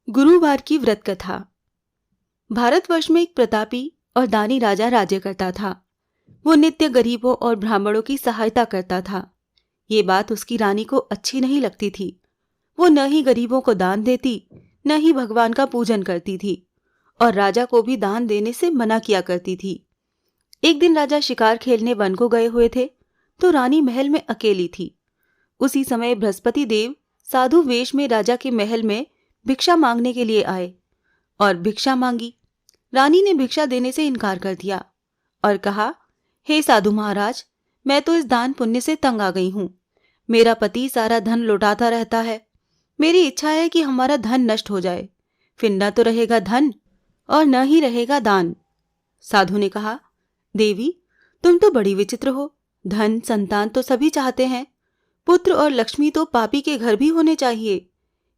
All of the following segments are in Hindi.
गुरुवार की व्रत कथा। भारतवर्ष में एक प्रतापी और दानी राजा राज्य करता था। वो नित्य गरीबों और ब्राह्मणों की सहायता करता था। ये बात उसकी रानी को अच्छी नहीं लगती थी। वो न ही गरीबों को दान देती, न ही भगवान का पूजन करती थी और राजा को भी दान देने से मना किया करती थी। एक दिन राजा शिकार खेलने वन को गए हुए थे तो रानी महल में अकेली थी। उसी समय बृहस्पति देव साधु वेश में राजा के महल में भिक्षा मांगने के लिए आए और भिक्षा मांगी। रानी ने भिक्षा देने से इनकार कर दिया और कहा, हे साधु महाराज, मैं तो इस दान पुण्य से तंग आ गई हूं। मेरा पति सारा धन लौटाता रहता है। मेरी इच्छा है कि हमारा धन नष्ट हो जाए, फिर न तो रहेगा धन और न ही रहेगा दान। साधु ने कहा, देवी, तुम तो बड़ी विचित्र हो। धन संतान तो सभी चाहते हैं, पुत्र और लक्ष्मी तो पापी के घर भी होने चाहिए।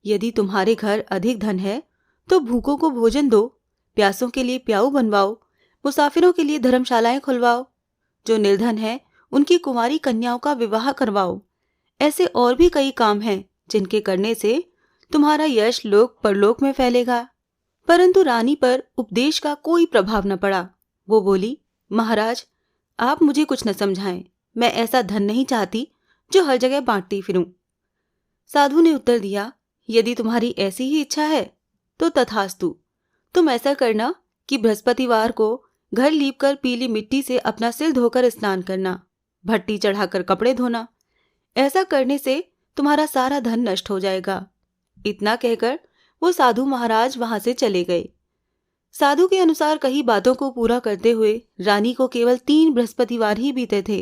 यदि तुम्हारे घर अधिक धन है तो भूखों को भोजन दो, प्यासों के लिए प्याऊ बनवाओ, मुसाफिरों के लिए धर्मशालाएं खुलवाओ। जो निर्धन है उनकी कुंवारी कन्याओं का विवाह करवाओ। ऐसे और भी कई काम हैं जिनके करने से तुम्हारा यश लोक परलोक में फैलेगा। परंतु रानी पर उपदेश का कोई प्रभाव न पड़ा। वो बोली, महाराज, आप मुझे कुछ न समझाएं। मैं ऐसा धन नहीं चाहती जो हर जगह बांटती फिरूं। साधु ने उत्तर दिया, यदि तुम्हारी ऐसी ही इच्छा है तो तथास्तु। तुम ऐसा करना कि बृहस्पतिवार को घर लीपकर पीली मिट्टी से अपना सिर धोकर स्नान करना, भट्टी चढ़ाकर कपड़े धोना। ऐसा करने से तुम्हारा सारा धन नष्ट हो जाएगा। इतना कहकर वो साधु महाराज वहां से चले गए। साधु के अनुसार कही बातों को पूरा करते हुए रानी को केवल 3 बृहस्पतिवार ही बीते थे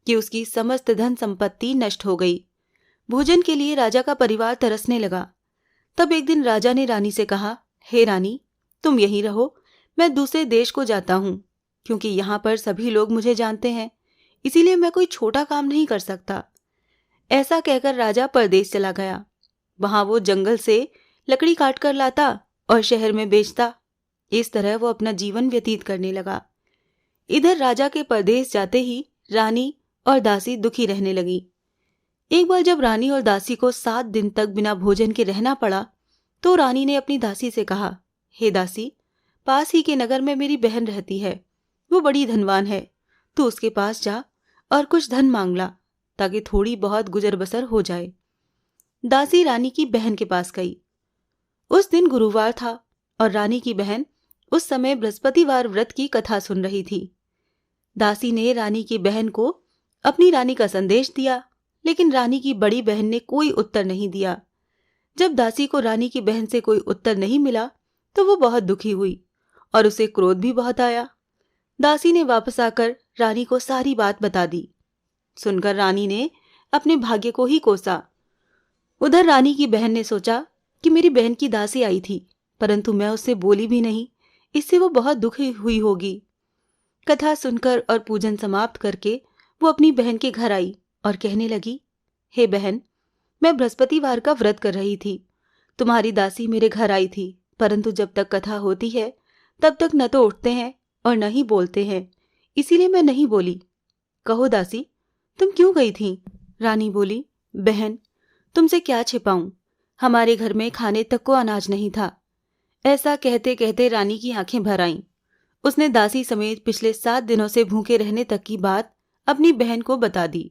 कि उसकी समस्त धन संपत्ति नष्ट हो गई। भोजन के लिए राजा का परिवार तरसने लगा। तब एक दिन राजा ने रानी से कहा, हे रानी, तुम यहीं रहो, मैं दूसरे देश को जाता हूं, क्योंकि यहाँ पर सभी लोग मुझे जानते हैं, इसीलिए मैं कोई छोटा काम नहीं कर सकता। ऐसा कहकर राजा परदेश चला गया। वहां वो जंगल से लकड़ी काट कर लाता और शहर में बेचता। इस तरह वो अपना जीवन व्यतीत करने लगा। इधर राजा के परदेश जाते ही रानी और दासी दुखी रहने लगी। एक बार जब रानी और दासी को 7 दिन तक बिना भोजन के रहना पड़ा तो रानी ने अपनी दासी से कहा, हे दासी, पास ही के नगर में मेरी बहन रहती है। वो बड़ी धनवान है। तू उसके पास जा और कुछ धन मांग ला ताकि थोड़ी बहुत गुजर बसर हो जाए। दासी रानी की बहन के पास गई। उस दिन गुरुवार था और रानी की बहन उस समय बृहस्पतिवार व्रत की कथा सुन रही थी। दासी ने रानी की बहन को अपनी रानी का संदेश दिया, लेकिन रानी की बड़ी बहन ने कोई उत्तर नहीं दिया। जब दासी को रानी की बहन से कोई उत्तर नहीं मिला तो वो बहुत दुखी हुई और उसे क्रोध भी बहुत आया। दासी ने वापस आकर रानी को सारी बात बता दी। सुनकर रानी ने अपने भाग्य को ही कोसा। उधर रानी की बहन ने सोचा कि मेरी बहन की दासी आई थी, परंतु मैं उससे बोली भी नहीं, इससे वो बहुत दुखी हुई होगी। कथा सुनकर और पूजन समाप्त करके वो अपनी बहन के घर आई और कहने लगी, हे बहन, मैं बृहस्पतिवार का व्रत कर रही थी। तुम्हारी दासी मेरे घर आई थी, परंतु जब तक कथा होती है तब तक न तो उठते हैं और न ही बोलते हैं, इसीलिए मैं नहीं बोली। कहो दासी, तुम क्यों गई थी? रानी बोली, बहन, तुमसे क्या छिपाऊं, हमारे घर में खाने तक को अनाज नहीं था। ऐसा कहते कहते रानी की आंखें भर आईं। उसने दासी समेत पिछले 7 दिनों से भूखे रहने तक की बात अपनी बहन को बता दी।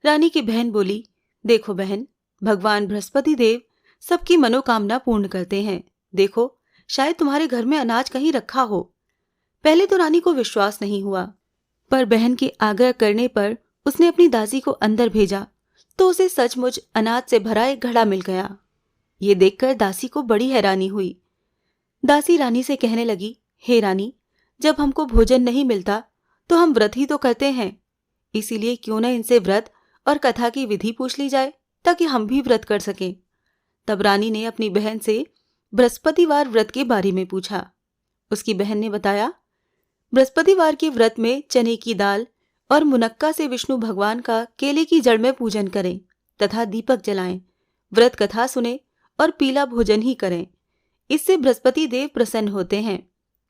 रानी की बहन बोली, देखो बहन, भगवान बृहस्पति देव सबकी मनोकामना पूर्ण करते हैं। देखो, शायद तुम्हारे घर में अनाज कहीं रखा हो। पहले तो रानी को विश्वास नहीं हुआ, पर बहन के आग्रह करने पर उसने अपनी दासी को अंदर भेजा तो उसे सचमुच अनाज से भरा एक घड़ा मिल गया। ये देखकर दासी को बड़ी हैरानी हुई। दासी रानी से कहने लगी, हे रानी, जब हमको भोजन नहीं मिलता तो हम व्रत ही तो करते हैं, इसीलिए क्यों न इनसे व्रत और कथा की विधि पूछ ली जाए ताकि हम भी व्रत कर सकें। तब रानी ने अपनी बहन से बृहस्पतिवार व्रत के बारे में पूछा। उसकी बहन ने बताया, बृहस्पतिवार के व्रत में चने की दाल और मुनक्का से विष्णु भगवान का केले की जड़ में पूजन करें तथा दीपक जलाएं, व्रत कथा सुने और पीला भोजन ही करें। इससे बृहस्पति देव प्रसन्न होते हैं।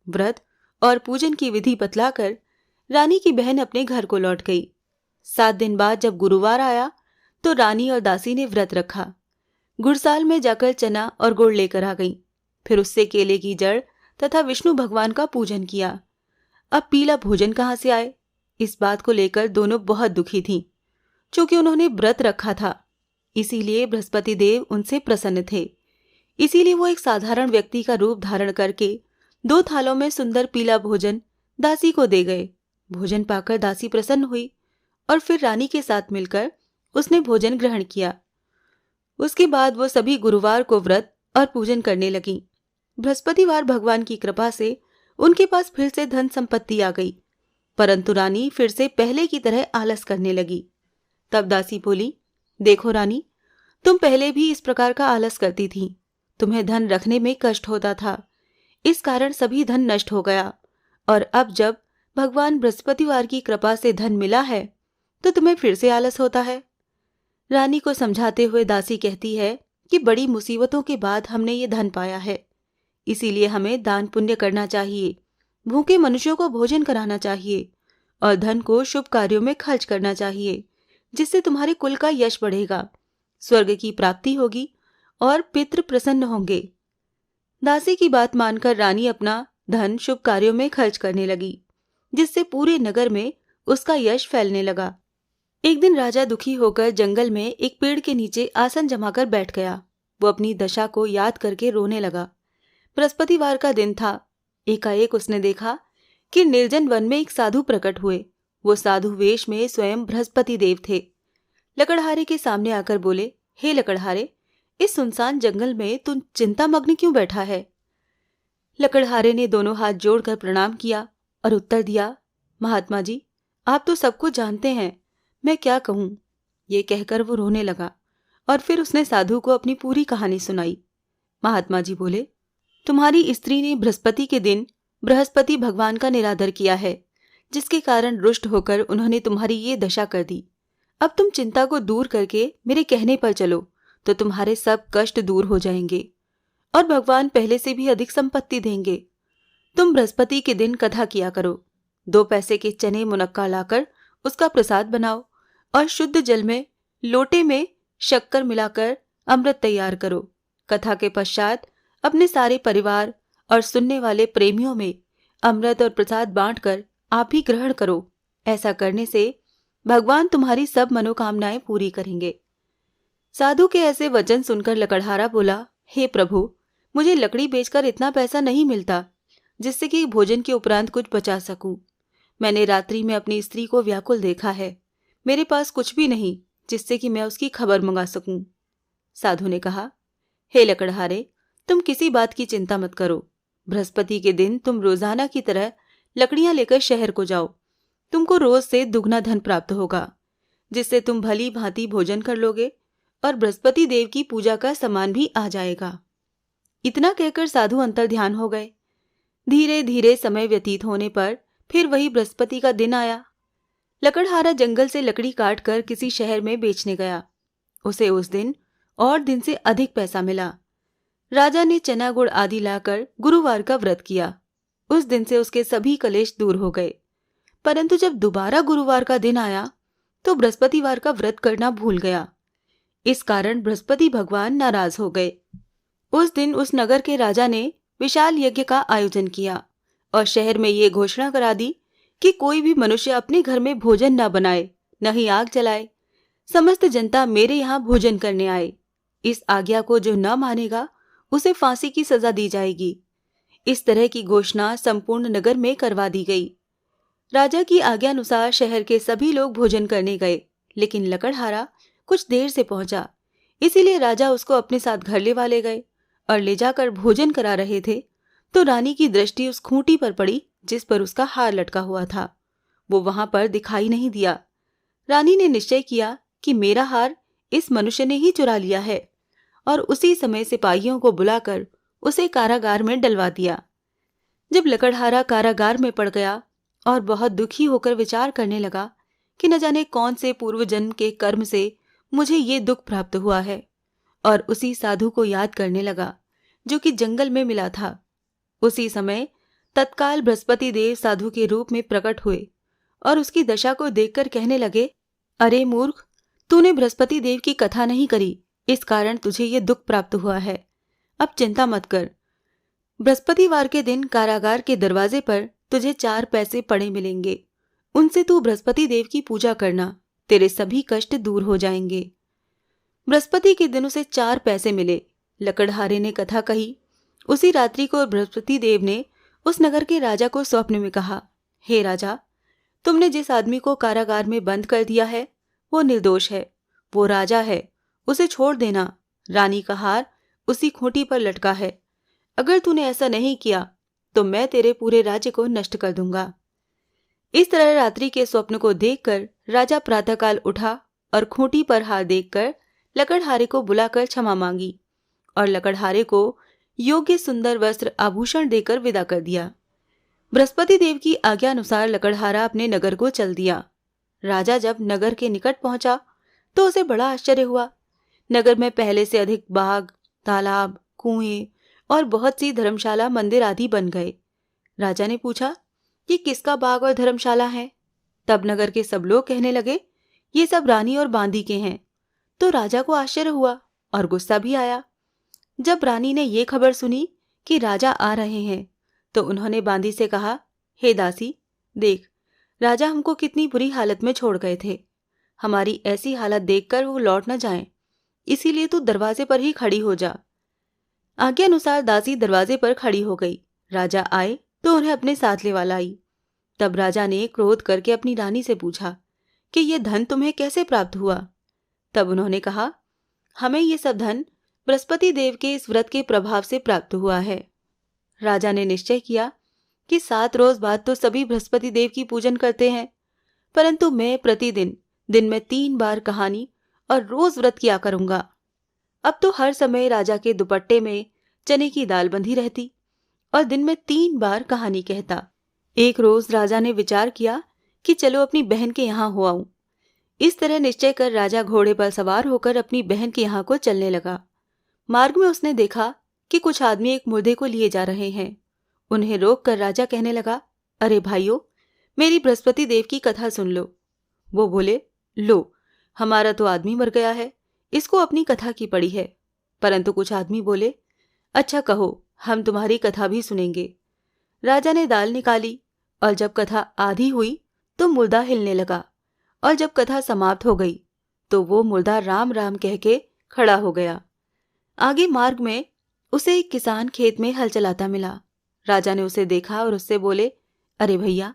व्रत और पूजन की विधि बतलाकर रानी की बहन अपने घर को लौट गई। 7 दिन बाद जब गुरुवार आया तो रानी और दासी ने व्रत रखा। गुड़साल में जाकर चना और गुड़ लेकर आ गईं। फिर उससे केले की जड़ तथा विष्णु भगवान का पूजन किया। अब पीला भोजन कहाँ से आए, इस बात को लेकर दोनों बहुत दुखी थीं। चूंकि उन्होंने व्रत रखा था, इसीलिए बृहस्पति देव उनसे प्रसन्न थे। इसीलिए वो एक साधारण व्यक्ति का रूप धारण करके 2 थालों में सुंदर पीला भोजन दासी को दे गए। भोजन पाकर दासी प्रसन्न हुई और फिर रानी के साथ मिलकर उसने भोजन ग्रहण किया। उसके बाद वो सभी गुरुवार को व्रत और पूजन करने लगी। बृहस्पतिवार भगवान की कृपा से उनके पास फिर से धन संपत्ति आ गई, परंतु रानी फिर से पहले की तरह आलस करने लगी। तब दासी बोली, देखो रानी, तुम पहले भी इस प्रकार का आलस करती थी। तुम्हें धन रखने में कष्ट होता था, इस कारण सभी धन नष्ट हो गया। और अब जब भगवान बृहस्पतिवार की कृपा से धन मिला है तो तुम्हें फिर से आलस होता है। रानी को समझाते हुए दासी कहती है कि बड़ी मुसीबतों के बाद हमने ये धन पाया है, इसीलिए हमें दान पुण्य करना चाहिए, भूखे मनुष्यों को भोजन कराना चाहिए और धन को शुभ कार्यों में खर्च करना चाहिए, जिससे तुम्हारे कुल का यश बढ़ेगा, स्वर्ग की प्राप्ति होगी और पितृ प्रसन्न होंगे। दासी की बात मानकर रानी अपना धन शुभ कार्यों में खर्च करने लगी, जिससे पूरे नगर में उसका यश फैलने लगा। एक दिन राजा दुखी होकर जंगल में एक पेड़ के नीचे आसन जमाकर बैठ गया। वो अपनी दशा को याद करके रोने लगा। बृहस्पतिवार का दिन था। एकाएक उसने देखा कि निर्जन वन में एक साधु प्रकट हुए। वो साधु वेश में स्वयं बृहस्पति देव थे। लकड़हारे के सामने आकर बोले, हे लकड़हारे, इस सुनसान जंगल में तू चिंतामग्न क्यों बैठा है? लकड़हारे ने दोनों हाथ जोड़कर प्रणाम किया और उत्तर दिया, महात्मा जी, आप तो सब कुछ जानते हैं, मैं क्या कहूँ। ये कहकर वो रोने लगा और फिर उसने साधु को अपनी पूरी कहानी सुनाई। महात्मा जी बोले, तुम्हारी स्त्री ने बृहस्पति के दिन बृहस्पति भगवान का निरादर किया है, जिसके कारण रुष्ट होकर उन्होंने तुम्हारी ये दशा कर दी। अब तुम चिंता को दूर करके मेरे कहने पर चलो तो तुम्हारे सब कष्ट दूर हो जाएंगे और भगवान पहले से भी अधिक संपत्ति देंगे। तुम बृहस्पति के दिन कथा किया करो। 2 पैसे के चने मुनक्का लाकर उसका प्रसाद बनाओ और शुद्ध जल में लोटे में शक्कर मिलाकर अमृत तैयार करो। कथा के पश्चात अपने सारे परिवार और सुनने वाले प्रेमियों में अमृत और प्रसाद बांटकर आप ही ग्रहण करो। ऐसा करने से भगवान तुम्हारी सब मनोकामनाएं पूरी करेंगे। साधु के ऐसे वचन सुनकर लकड़हारा बोला, हे प्रभु, मुझे लकड़ी बेचकर इतना पैसा नहीं मिलता जिससे कि भोजन के उपरांत कुछ बचा सकूं। मैंने रात्रि में अपनी स्त्री को व्याकुल देखा है। मेरे पास कुछ भी नहीं जिससे कि मैं उसकी खबर मंगा सकूं। साधु ने कहा, हे लकड़हारे, तुम किसी बात की चिंता मत करो। बृहस्पति के दिन तुम रोजाना की तरह लकड़ियां लेकर शहर को जाओ। तुमको रोज से दुगना धन प्राप्त होगा, जिससे तुम भली भांति भोजन कर लोगे और बृहस्पति देव की पूजा का सामान भी आ जाएगा। इतना कहकर साधु अंतर्ध्यान हो गए। धीरे धीरे समय व्यतीत होने पर फिर वही बृहस्पति का दिन आया। लकड़हारा जंगल से लकड़ी काट कर किसी शहर में बेचने गया। उसे उस दिन और दिन से अधिक पैसा मिला। राजा ने चना गुड़ आदि लाकर गुरुवार का व्रत किया। उस दिन से उसके सभी कलेश दूर हो गए। परंतु जब दोबारा गुरुवार का दिन आया तो बृहस्पतिवार का व्रत करना भूल गया। इस कारण बृहस्पति भगवान नाराज हो गए। उस दिन उस नगर के राजा ने विशाल यज्ञ का आयोजन किया और शहर में ये घोषणा करा दी कि कोई भी मनुष्य अपने घर में भोजन न बनाए, न ही आग जलाए। समस्त जनता मेरे यहाँ भोजन करने आए। इस आज्ञा को जो न मानेगा उसे फांसी की सजा दी जाएगी। इस तरह की घोषणा संपूर्ण नगर में करवा दी गई। राजा की आज्ञानुसार शहर के सभी लोग भोजन करने गए, लेकिन लकड़हारा कुछ देर से पहुंचा। इसीलिए राजा उसको अपने साथ घर ले वाले गए और ले जाकर भोजन करा रहे थे तो रानी की दृष्टि उस खूंटी पर पड़ी जिस पर उसका हार लटका हुआ था। वो वहां पर दिखाई नहीं दिया। रानी ने निश्चय किया कि मेरा हार इस मनुष्य ने ही चुरा लिया है और उसी समय सिपाहियों को बुलाकर उसे कारागार में डलवा दिया। जब लकड़हारा कारागार में पड़ गया और बहुत दुखी होकर विचार करने लगा कि न जाने कौन से पूर्व जन्म के कर्म से मुझे ये दुख प्राप्त हुआ है, और उसी साधु को याद करने लगा जो कि जंगल में मिला था। उसी समय तत्काल बृहस्पति देव साधु के रूप में प्रकट हुए और उसकी दशा को देखकर कहने लगे, अरे मूर्ख, तूने बृहस्पति देव की कथा नहीं करी, इस कारण तुझे ये दुख प्राप्त हुआ है। अब चिंता मत कर। बृहस्पतिवार के दिन कारागार के दरवाजे पर तुझे 4 पैसे पड़े मिलेंगे। उनसे तू बृहस्पति देव की पूजा करना, तेरे सभी कष्ट दूर हो जाएंगे। बृहस्पति के दिन उसे 4 पैसे मिले। लकड़हारे ने कथा कही। उसी रात्रि को बृहस्पति देव ने उस नगर के राजा को स्वप्न में कहा, हे राजा, तुमने जिस आदमी को कारागार में बंद कर दिया है वो निर्दोष है, वो राजा है, उसे छोड़ देना। रानी का हार उसी खूंटी पर लटका है। अगर तूने ऐसा नहीं किया तो मैं तेरे पूरे राज्य को नष्ट कर दूंगा। इस तरह रात्रि के स्वप्न को देखकर राजा प्रातःकाल उठा और खूंटी पर हार देखकर लकड़हारे को बुलाकर क्षमा मांगी और लकड़हारे को योग्य सुंदर वस्त्र आभूषण देकर विदा कर दिया। बृहस्पति देव की आज्ञा अनुसार लकड़हारा अपने नगर को चल दिया। राजा जब नगर के निकट पहुंचा तो उसे बड़ा आश्चर्य हुआ। नगर में पहले से अधिक बाग, तालाब, कुएं और बहुत सी धर्मशाला, मंदिर आदि बन गए। राजा ने पूछा, ये किसका बाग और धर्मशाला है? तब नगर के सब लोग कहने लगे, ये सब रानी और बांदी के हैं। तो राजा को आश्चर्य हुआ और गुस्सा भी आया। जब रानी ने ये खबर सुनी कि राजा आ रहे हैं तो उन्होंने बांदी से कहा, हे दासी, देख, राजा हमको कितनी बुरी हालत में छोड़ गए थे। हमारी ऐसी हालत देखकर वो लौट न जाएं, इसीलिए तू दरवाजे पर ही खड़ी हो जा। आज्ञा अनुसार दासी दरवाजे पर खड़ी हो गई। राजा आए तो उन्हें अपने साथ लेवा लाई। तब राजा ने क्रोध करके अपनी रानी से पूछा कि यह धन तुम्हें कैसे प्राप्त हुआ? तब उन्होंने कहा, हमें ये सब धन बृहस्पति देव के इस व्रत के प्रभाव से प्राप्त हुआ है। राजा ने निश्चय किया कि 7 रोज बाद तो सभी बृहस्पति देव की पूजन करते हैं, परंतु मैं प्रतिदिन दिन में 3 बार कहानी और रोज व्रत किया करूंगा। अब तो हर समय राजा के दुपट्टे में चने की दाल बंधी रहती और दिन में 3 बार कहानी कहता। एक रोज राजा ने विचार किया कि चलो अपनी बहन के यहाँ हो आऊं। इस तरह निश्चय कर राजा घोड़े पर सवार होकर अपनी बहन के यहाँ को चलने लगा। मार्ग में उसने देखा कि कुछ आदमी एक मुर्दे को लिए जा रहे हैं। उन्हें रोककर राजा कहने लगा, अरे भाइयों, मेरी बृहस्पति देव की कथा सुन लो। वो बोले, लो, हमारा तो आदमी मर गया है, इसको अपनी कथा की पड़ी है। परंतु कुछ आदमी बोले, अच्छा कहो, हम तुम्हारी कथा भी सुनेंगे। राजा ने दाल निकाली और जब कथा आधी हुई तो मुर्दा हिलने लगा और जब कथा समाप्त हो गई तो वो मुर्दा राम राम कह के खड़ा हो गया। आगे मार्ग में उसे एक किसान खेत में हल चलाता मिला। राजा ने उसे देखा और उससे बोले, अरे भैया,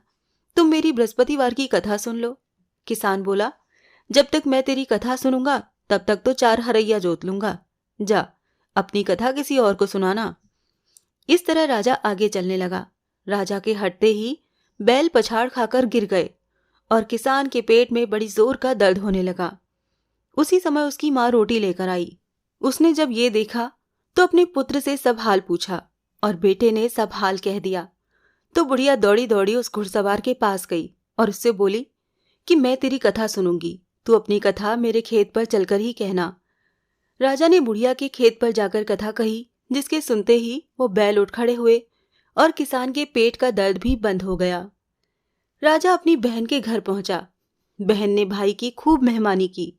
तुम मेरी बृहस्पतिवार की कथा सुन लो। किसान बोला, जब तक मैं तेरी कथा सुनूंगा तब तक तो 4 हरैया जोत लूंगा। जा, अपनी कथा किसी और को सुनाना। इस तरह राजा आगे चलने लगा। राजा के हटते ही बैल पछाड़ खाकर गिर गए और किसान के पेट में बड़ी जोर का दर्द होने लगा। उसी समय उसकी माँ रोटी लेकर आई। उसने जब ये देखा तो अपने पुत्र से सब हाल पूछा और बेटे ने सब हाल कह दिया। तो बुढ़िया दौड़ी दौड़ी उस घुड़सवार के पास गई और उससे बोली कि मैं तेरी कथा सुनूंगी, तू अपनी कथा मेरे खेत पर चलकर ही कहना। राजा ने बुढ़िया के खेत पर जाकर कथा कही, जिसके सुनते ही वो बैल उठ खड़े हुए और किसान के पेट का दर्द भी बंद हो गया। राजा अपनी बहन के घर पहुंचा। बहन ने भाई की खूब मेहमानी की।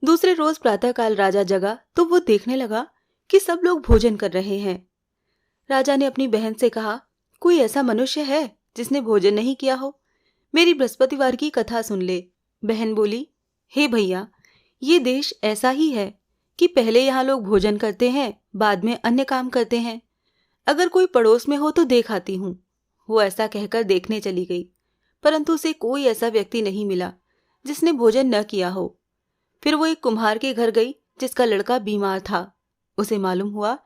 दूसरे रोज प्रातःकाल राजा जगा तो वो देखने लगा कि सब लोग भोजन कर रहे हैं। राजा ने अपनी बहन से कहा, कोई ऐसा मनुष्य है जिसने भोजन नहीं किया हो? मेरी बृहस्पतिवार की कथा सुन ले। बहन बोली, हे भैया, ये देश ऐसा ही है कि पहले यहाँ लोग भोजन करते हैं, बाद में अन्य काम करते हैं। अगर कोई पड़ोस में हो तो देख आती हूँ। वो ऐसा कहकर देखने चली गई, परंतु उसे कोई ऐसा व्यक्ति नहीं मिला जिसने भोजन न किया हो। फिर वो एक कुम्हार के घर गई जिसका लड़का बीमार था। उसे मालूम हुआ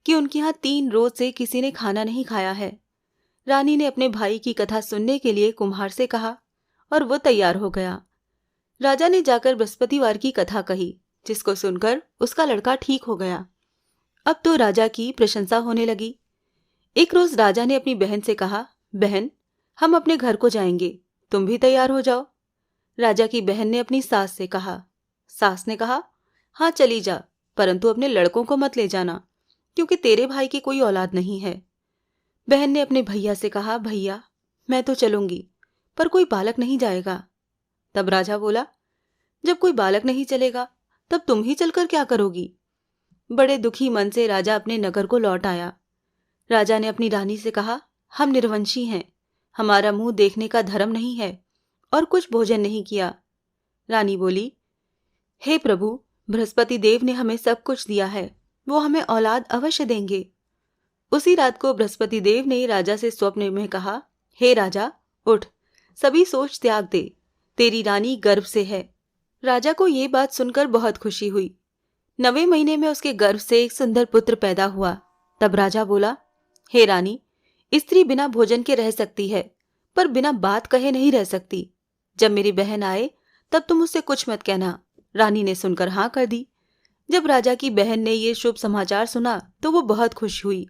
कि उनके यहाँ 3 रोज से किसी ने खाना नहीं खाया है। रानी ने अपने भाई की कथा सुनने के लिए कुम्हार से कहा और वो तैयार हो गया। राजा ने जाकर बृहस्पतिवार की कथा कही, जिसको सुनकर उसका लड़का ठीक हो गया। अब तो राजा की प्रशंसा होने लगी। एक रोज राजा ने अपनी बहन से कहा, बहन, हम अपने घर को जाएंगे, तुम भी तैयार हो जाओ। राजा की बहन ने अपनी सास से कहा। सास ने कहा, हाँ चली जा, परंतु अपने लड़कों को मत ले जाना, क्योंकि तेरे भाई की कोई औलाद नहीं है। बहन ने अपने भैया से कहा, भैया, मैं तो चलूंगी, पर कोई बालक नहीं जाएगा। तब राजा बोला, जब कोई बालक नहीं चलेगा तब तुम ही चलकर क्या करोगी? बड़े दुखी मन से राजा अपने नगर को लौट आया। राजा ने अपनी रानी से कहा, हम निर्वंशी हैं, हमारा मुंह देखने का धर्म नहीं है और कुछ भोजन नहीं किया। रानी बोली, हे प्रभु, बृहस्पति देव ने हमें सब कुछ दिया है, वो हमें औलाद अवश्य देंगे। उसी रात को बृहस्पति देव ने राजा से स्वप्न में कहा, हे राजा, उठ, सभी सोच त्याग दे, तेरी रानी गर्भ से है। राजा को ये बात सुनकर बहुत खुशी हुई। 9वें महीने में उसके गर्भ से एक सुंदर पुत्र पैदा हुआ। तब राजा बोला, हे रानी, स्त्री बिना भोजन के रह सकती है, पर बिना बात कहे नहीं रह सकती। जब मेरी बहन आए तब तुम उससे कुछ मत कहना। रानी ने सुनकर हाँ कर दी। जब राजा की बहन ने ये शुभ समाचार सुना तो वो बहुत खुश हुई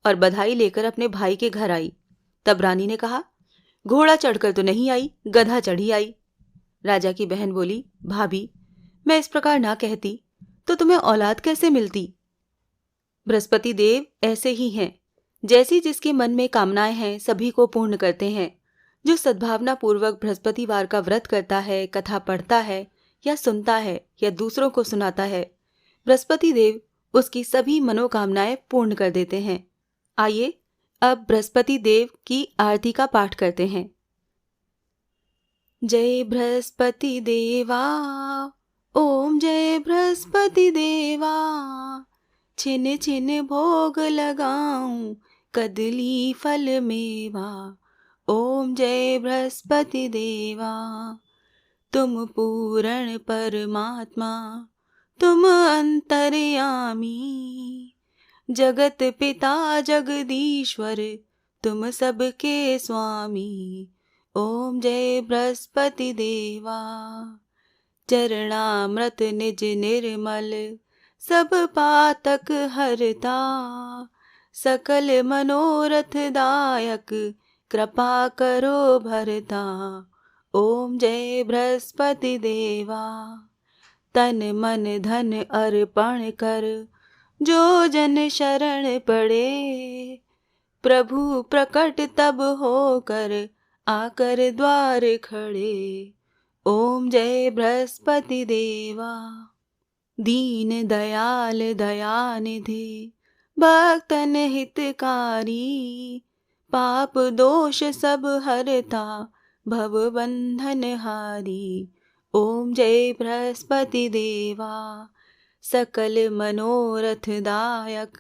और बधाई लेकर अपने भाई के घर आई। तब रानी ने कहा, घोड़ा चढ़कर तो नहीं आई, गधा चढ़ी आई। राजा की बहन बोली, भाभी, मैं इस प्रकार ना कहती तो तुम्हें औलाद कैसे मिलती? बृहस्पति देव ऐसे ही हैं, जैसी जिसके मन में कामनाएं हैं सभी को पूर्ण करते हैं। जो सद्भावना पूर्वक बृहस्पतिवार का व्रत करता है, कथा पढ़ता है या सुनता है या दूसरों को सुनाता है, बृहस्पति देव उसकी सभी मनोकामनाएं पूर्ण कर देते हैं। आइए अब बृहस्पति देव की आरती का पाठ करते हैं। जय बृहस्पति देवा, ओम जय बृहस्पति देवा, छिन छिन भोग लगाऊं कदली फल मेवा। ओम जय बृहस्पति देवा, तुम पूर्ण परमात्मा, तुम अंतर्यामी, जगत पिता जगदीश्वर, तुम सबके स्वामी। ओम जय बृहस्पति देवा, चरणामृत निज निर्मल, सब पातक हरता, सकल मनोरथ दायक, कृपा करो भरता। ओम जय बृहस्पति देवा, तन मन धन अर्पण कर, जो जन शरण पड़े, प्रभु प्रकट तब होकर, आकर द्वार खड़े। ओम जय बृहस्पति देवा, दीन दयाल दयानिधि, भक्तन हितकारी, पाप दोष सब हरता, भव बंधन हारी। ओम जय बृहस्पति देवा, सकल मनोरथ दायक,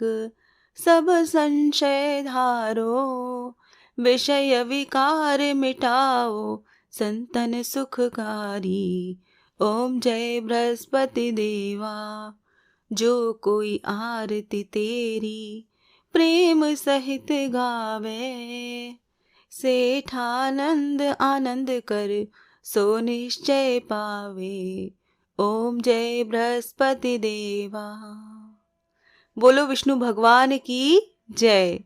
सब संशय धारो, विषय विकार मिटाओ, संतन सुखकारी। ओम जय बृहस्पति देवा, जो कोई आरती तेरी प्रेम सहित गावे, सेठानंद आनंद कर, सो निश्चय पावे। ओम जय बृहस्पति देवा। बोलो विष्णु भगवान की जय।